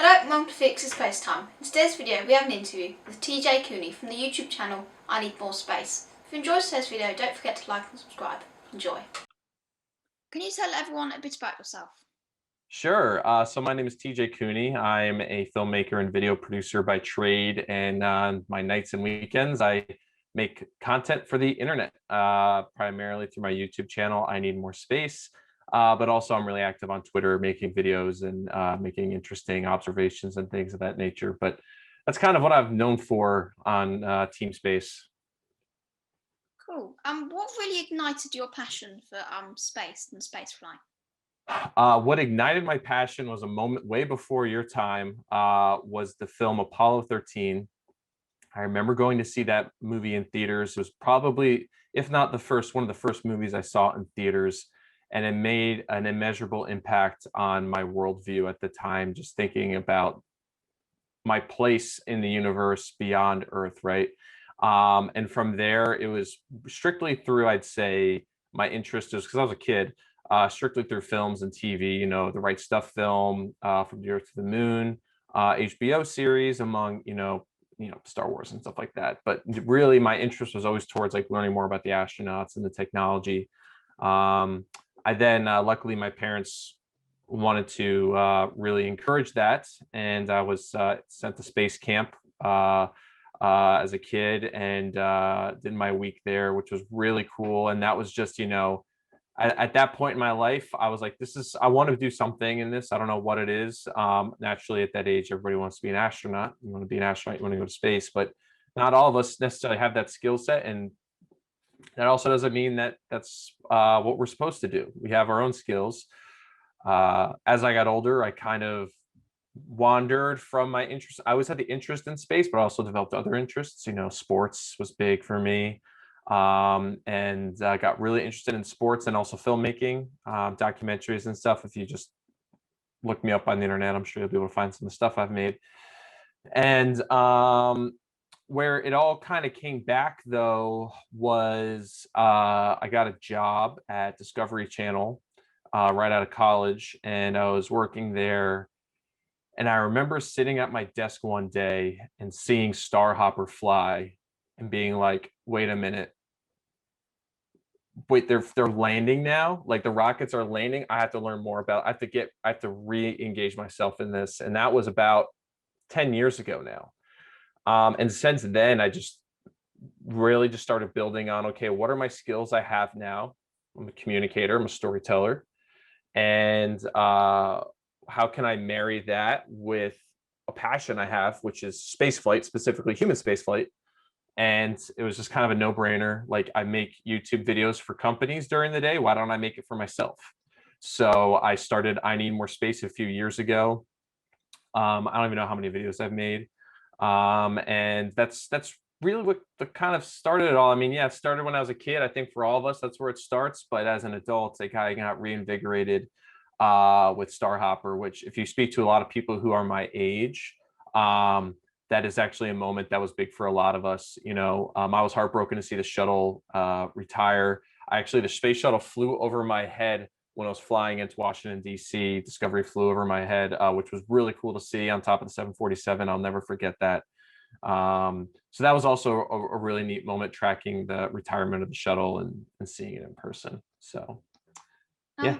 Hello, Mum to Fix is Space Time. In today's video we have an interview with TJ Cooney from the YouTube channel I Need More Space. If you enjoyed today's video, don't forget to like and subscribe. Enjoy. Can you tell everyone a bit about yourself? Sure. So my name is TJ Cooney. I'm a filmmaker and video producer by trade, and on my nights and weekends, I make content for the internet, primarily through my YouTube channel, I Need More Space. But also, I'm really active on Twitter, making videos and making interesting observations and things of that nature. But that's kind of what I've known for on Team Space. Cool. What really ignited your passion for space and spaceflight? What ignited my passion was a moment way before your time, was the film Apollo 13. I remember going to see that movie in theaters. It was probably, if not the first, one of the first movies I saw in theaters. And it made an immeasurable impact on my worldview at the time, just thinking about my place in the universe beyond Earth, right? And from there, it was strictly through, I'd say, my interest is because I was a kid, strictly through films and TV, The Right Stuff film, From the Earth to the Moon, HBO series, among, Star Wars and stuff like that. But really, my interest was always towards like learning more about the astronauts and the technology. I then, luckily, my parents wanted to really encourage that, and I was sent to space camp as a kid, and did my week there, which was really cool. And that was just, at that point in my life, I was like, I want to do something in this. I don't know what it is. Naturally, at that age, everybody wants to be an astronaut. You want to be an astronaut, you want to go to space, but not all of us necessarily have that skill set. And that also doesn't mean that that's what we're supposed to do. We have our own skills. As I got older, I kind of wandered from my interest. I always had the interest in space, but also developed other interests. Sports was big for me. And I got really interested in sports and also filmmaking, documentaries and stuff. If you just look me up on the internet, I'm sure you'll be able to find some of the stuff I've made. And where it all kind of came back, though, was I got a job at Discovery Channel right out of college, and I was working there. And I remember sitting at my desk one day and seeing Starhopper fly and being like, wait a minute, wait, they're landing now? Like the rockets are landing? I have to learn more about I have to re-engage myself in this. And that was about 10 years ago now. And since then, I just really just started building on, okay, what are my skills I have now? I'm a communicator, I'm a storyteller. And how can I marry that with a passion I have, which is space flight, specifically human space flight? And it was just kind of a no-brainer. Like, I make YouTube videos for companies during the day. Why don't I make it for myself? So I started I Need More Space a few years ago. I don't even know how many videos I've made. And that's really what the kind of started it all. I mean, yeah, it started when I was a kid. I think for all of us, that's where it starts. But as an adult, like, I got reinvigorated with Starhopper, which, if you speak to a lot of people who are my age, that is actually a moment that was big for a lot of us. I was heartbroken to see the shuttle retire. The space shuttle flew over my head when I was flying into Washington, D.C. Discovery flew over my head, which was really cool to see on top of the 747. I'll never forget that. So that was also a really neat moment, tracking the retirement of the shuttle and seeing it in person. So, yeah.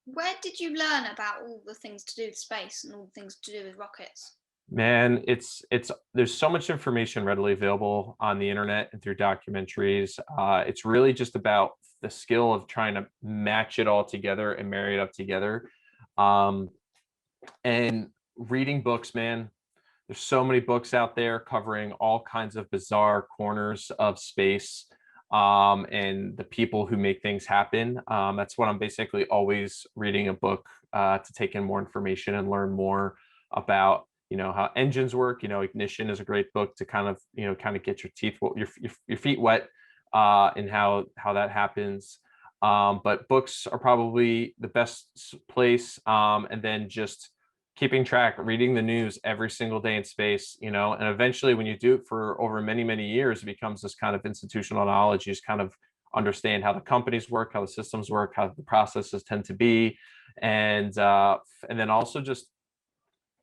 Where did you learn about all the things to do with space and all the things to do with rockets? Man, it's there's so much information readily available on the internet and through documentaries. It's really just about the skill of trying to match it all together and marry it up together. Um, and reading books, man. There's so many books out there covering all kinds of bizarre corners of space, and the people who make things happen. That's what I'm basically always reading, a book to take in more information and learn more about, how engines work. Ignition is a great book to kind of get your teeth, your feet wet, in how that happens. But books are probably the best place. And then just keeping track, reading the news every single day in space, and eventually, when you do it for over many, many years, it becomes this kind of institutional knowledge. You just kind of understand how the companies work, how the systems work, how the processes tend to be. And then also just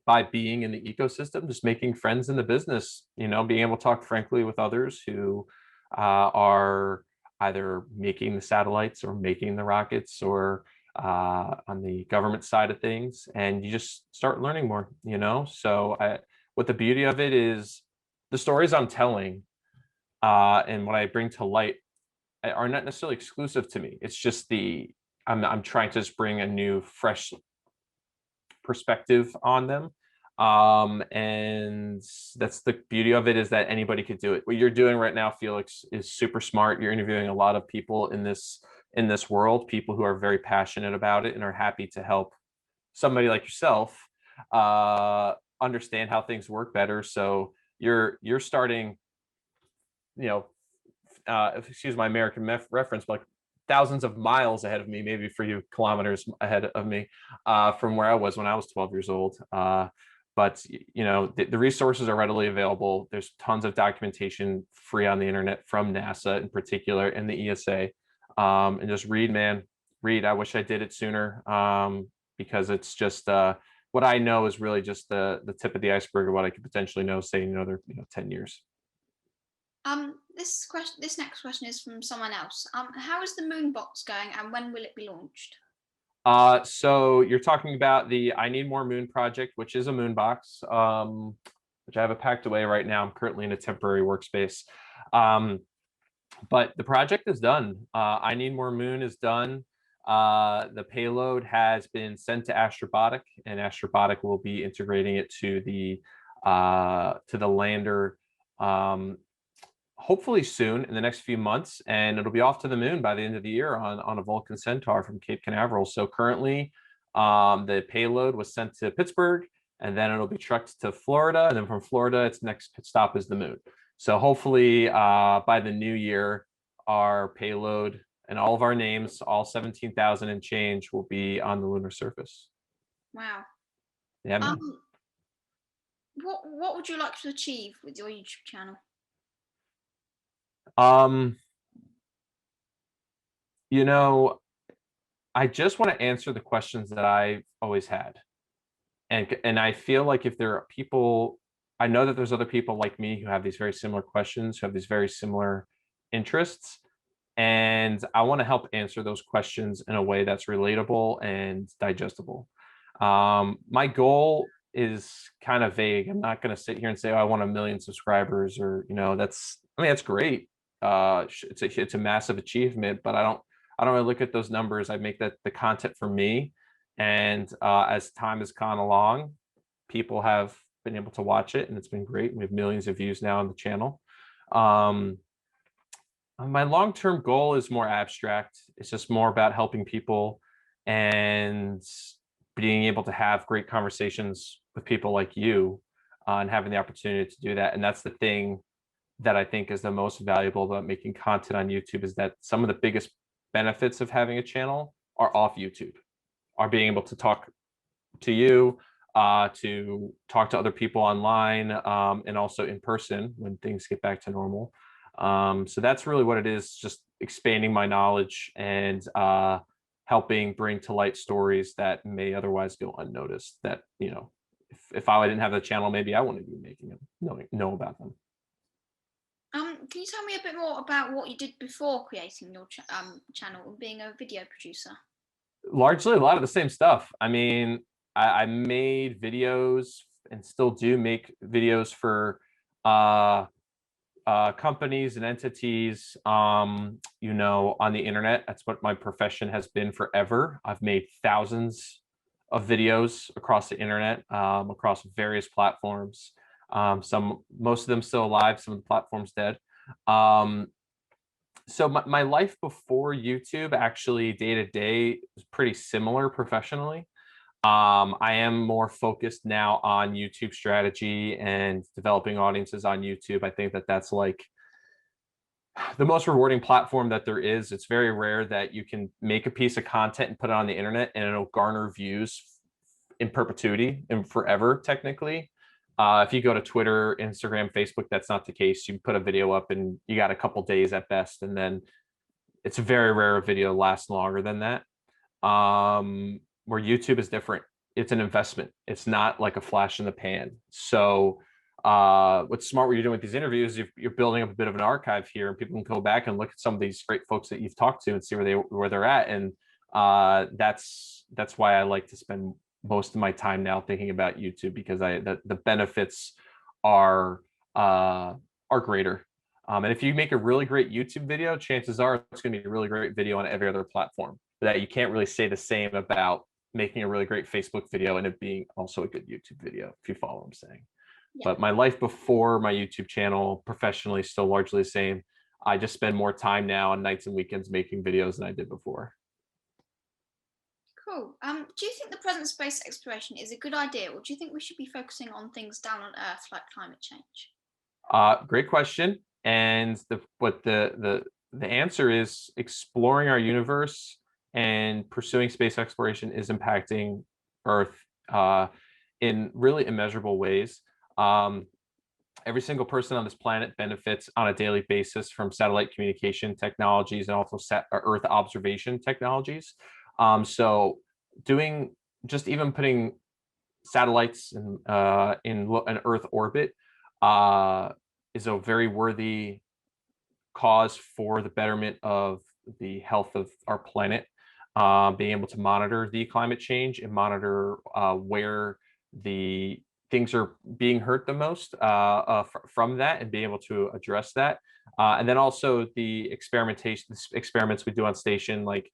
by being in the ecosystem, just making friends in the business, being able to talk frankly with others who are either making the satellites or making the rockets or on the government side of things. And you just start learning more, So what the beauty of it is, the stories I'm telling and what I bring to light are not necessarily exclusive to me. It's just I'm trying to just bring a new, fresh perspective on them. And that's the beauty of it, is that anybody could do it. What you're doing right now, Felix, is super smart. You're interviewing a lot of people in this world, people who are very passionate about it and are happy to help somebody like yourself understand how things work better. So you're starting, excuse my American reference, but like thousands of miles ahead of me, maybe for you kilometers ahead of me, from where I was when I was 12 years old. But the resources are readily available. There's tons of documentation free on the internet from NASA in particular and the ESA. And just read, man, read. I wish I did it sooner, because it's just what I know is really just the tip of the iceberg of what I could potentially know, say, in another 10 years. This next question is from someone else. How is the moon box going, and when will it be launched? So you're talking about the I Need More Moon project, which is a moon box, which I have it packed away right now. I'm currently in a temporary workspace. But the project is done. I Need More Moon is done. The payload has been sent to Astrobotic, and Astrobotic will be integrating it to the lander, hopefully soon, in the next few months, and it'll be off to the moon by the end of the year on a Vulcan Centaur from Cape Canaveral. So currently, the payload was sent to Pittsburgh, and then it'll be trucked to Florida, and then from Florida, its next stop is the moon. So hopefully, by the new year, our payload and all of our names, all 17,000 and change, will be on the lunar surface. Wow. Yeah, man. What would you like to achieve with your YouTube channel? I just want to answer the questions that I've always had. And I feel like if there are people, I know that there's other people like me who have these very similar questions, who have these very similar interests. And I want to help answer those questions in a way that's relatable and digestible. My goal is kind of vague. I'm not going to sit here and say, oh, I want 1 million subscribers, or, that's great. It's a massive achievement, but I don't really look at those numbers. I make that the content for me. And as time has gone along, people have been able to watch it, and it's been great. We have millions of views now on the channel. My long-term goal is more abstract. It's just more about helping people and being able to have great conversations with people like you, and having the opportunity to do that. And that's the thing that I think is the most valuable about making content on YouTube, is that some of the biggest benefits of having a channel are off YouTube, are being able to talk to you, to talk to other people online, and also in person when things get back to normal. So that's really what it is, just expanding my knowledge and helping bring to light stories that may otherwise go unnoticed, that, if I didn't have the channel, maybe I wouldn't be making them, know about them. Can you tell me a bit more about what you did before creating your channel and being a video producer? Largely a lot of the same stuff. I mean, I made videos and still do make videos for companies and entities, on the internet. That's what my profession has been forever. I've made thousands of videos across the internet, across various platforms. Most of them still alive, some of the platforms dead. So my life before YouTube, actually, day to day, was pretty similar professionally. I am more focused now on YouTube strategy and developing audiences on YouTube. I think that that's like the most rewarding platform that there is. It's very rare that you can make a piece of content and put it on the internet and it'll garner views in perpetuity and forever, technically. If you go to Twitter, Instagram, Facebook, that's not the case. You put a video up and you got a couple days at best, and then it's very rare a video lasts longer than that. Where YouTube is different. it's an investment. It's not like a flash in the pan. So what's smart what you're doing with these interviews, you're building up a bit of an archive here, and people can go back and look at some of these great folks that you've talked to and see where they're at. And that's why I like to spend most of my time now thinking about YouTube, because the benefits are uh, are greater. And if you make a really great YouTube video, chances are it's going to be a really great video on every other platform. But that you can't really say the same about making a really great Facebook video and it being also a good YouTube video, if you follow what I'm saying. Yeah. But my life before my YouTube channel, professionally, still largely the same. I just spend more time now on nights and weekends making videos than I did before. Cool. Do you think the present space exploration is a good idea, or do you think we should be focusing on things down on Earth like climate change? Great question. And the answer is exploring our universe and pursuing space exploration is impacting Earth in really immeasurable ways. Every single person on this planet benefits on a daily basis from satellite communication technologies and also Earth observation technologies. So doing just even putting satellites in an Earth orbit uh, is a very worthy cause for the betterment of the health of our planet. Being able to monitor the climate change and monitor where the things are being hurt the most from that, and being able to address that. And then also the experiments we do on station, like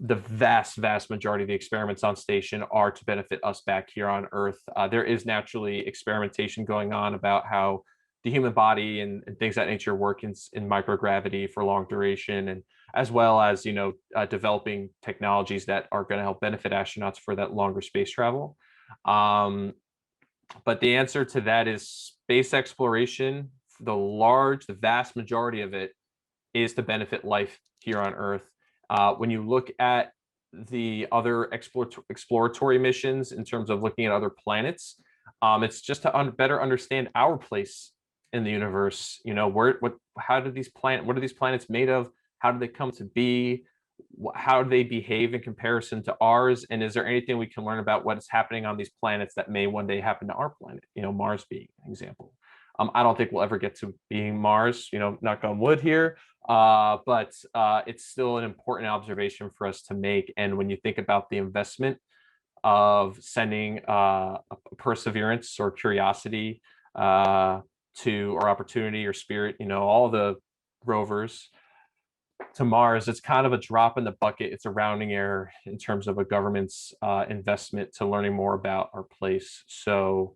the vast majority of the experiments on station are to benefit us back here on Earth. There is naturally experimentation going on about how the human body and things of that nature work in microgravity for long duration, and as well as developing technologies that are going to help benefit astronauts for that longer space travel. But the answer to that is space exploration. The vast majority of it is to benefit life here on Earth. When you look at the other exploratory missions in terms of looking at other planets, it's just to better understand our place in the universe. What are these planets made of? How do they come to be? How do they behave in comparison to ours? And is there anything we can learn about what is happening on these planets that may one day happen to our planet? Mars being an example. I don't think we'll ever get to being Mars, knock on wood here. But it's still an important observation for us to make. And when you think about the investment of sending a perseverance or curiosity or opportunity or spirit, all the rovers to Mars, it's kind of a drop in the bucket. It's a rounding error in terms of a government's investment to learning more about our place. So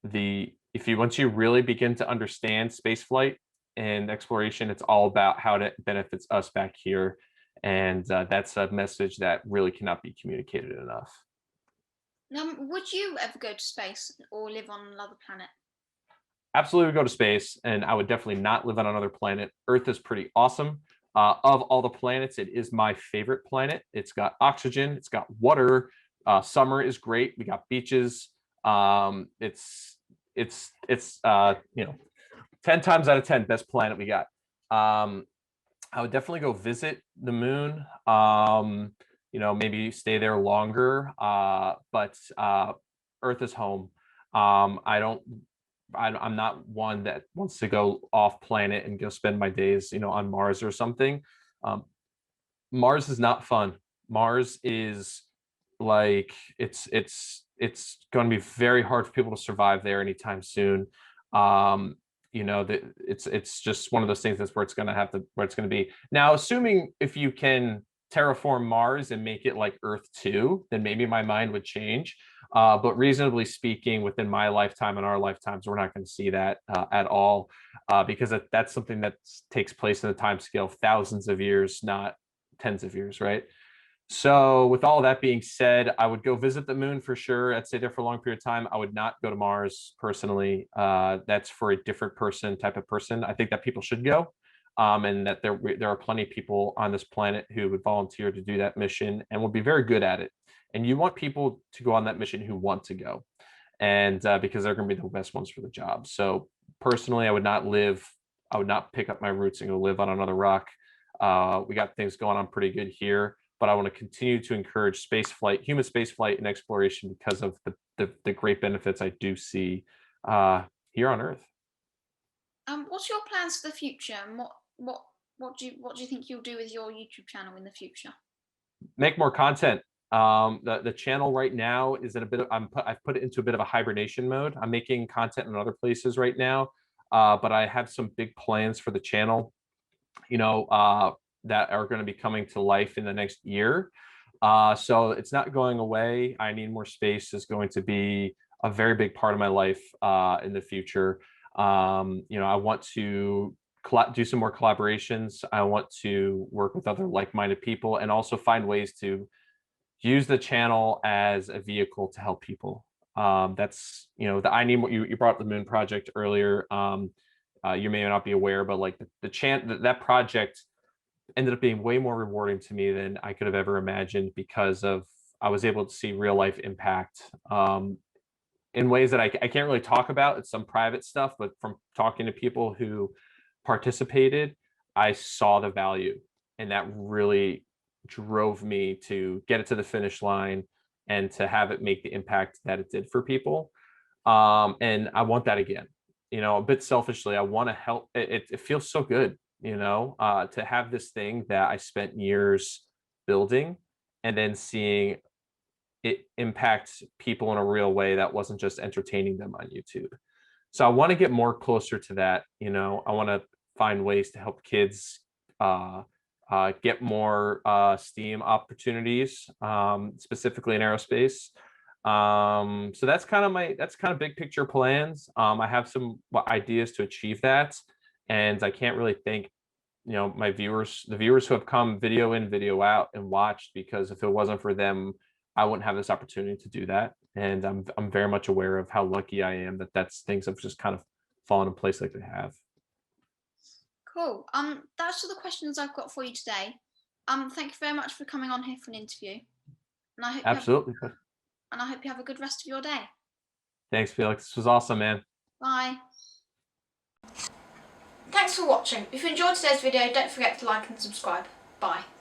once you really begin to understand space flight and exploration, it's all about how it benefits us back here. And that's a message that really cannot be communicated enough. Would you ever go to space or live on another planet? Absolutely would go to space, and I would definitely not live on another planet. Earth is pretty awesome. Of all the planets, it is my favorite planet. It's got oxygen, it's got water. Summer is great. We got beaches. It's 10 times out of 10 best planet we got. I would definitely go visit the moon. Maybe stay there longer. But Earth is home. I'm not one that wants to go off planet and go spend my days, on Mars or something. Mars is not fun. Mars is like it's going to be very hard for people to survive there anytime soon. It's just one of those things that's where it's going to be. Now, assuming if you can terraform Mars and make it like Earth 2, then maybe my mind would change. But reasonably speaking, within my lifetime and our lifetimes, we're not going to see that at all, because that's something that takes place in a time scale of thousands of years, not tens of years, right? So with all that being said, I would go visit the moon for sure. I'd stay there for a long period of time. I would not go to Mars personally. That's for a different type of person. I think that people should go, and that there are plenty of people on this planet who would volunteer to do that mission and will be very good at it. And you want people to go on that mission who want to go, and because they're going to be the best ones for the job. So personally, I would not pick up my roots and go live on another rock. We got things going on pretty good here. but I want to continue to encourage space flight, human space flight and exploration because of the great benefits I do see here on Earth. What's your plans for the future, and what do you think you'll do with your YouTube channel in the future? Make more content. The channel right now is in a bit of I've put it into a bit of a hibernation mode. I'm making content in other places right now, but I have some big plans for the channel, that are going to be coming to life in the next year. So it's not going away. I Need More Space is going to be a very big part of my life in the future. I want to do some more collaborations. I want to work with other like-minded people and also find ways to use the channel as a vehicle to help people. That's the I Need More. You brought up the Moon Project earlier. You may not be aware, but like that project ended up being way more rewarding to me than I could have ever imagined because of I was able to see real life impact in ways that I can't really talk about. It's some private stuff, but from talking to people who participated, I saw the value, and that really drove me to get it to the finish line and to have it make the impact that it did for people. And I want that again. A bit selfishly, I want to help. It feels so good, to have this thing that I spent years building and then seeing it impact people in a real way that wasn't just entertaining them on YouTube. So I want to get more closer to that. I want to find ways to help kids get more STEAM opportunities, specifically in aerospace. So that's kind of big picture plans. I have some ideas to achieve that, and I can't really thank the viewers who have come video in, video out and watched, because if it wasn't for them, I wouldn't have this opportunity to do that. And I'm very much aware of how lucky I am that things have just kind of fallen in place like they have. Cool. That's all the questions I've got for you today. Thank you very much for coming on here for an interview, and Absolutely. I hope you have a good rest of your day. Thanks, Felix. This was awesome, man. Bye. Thanks for watching. If you enjoyed today's video, don't forget to like and subscribe. Bye.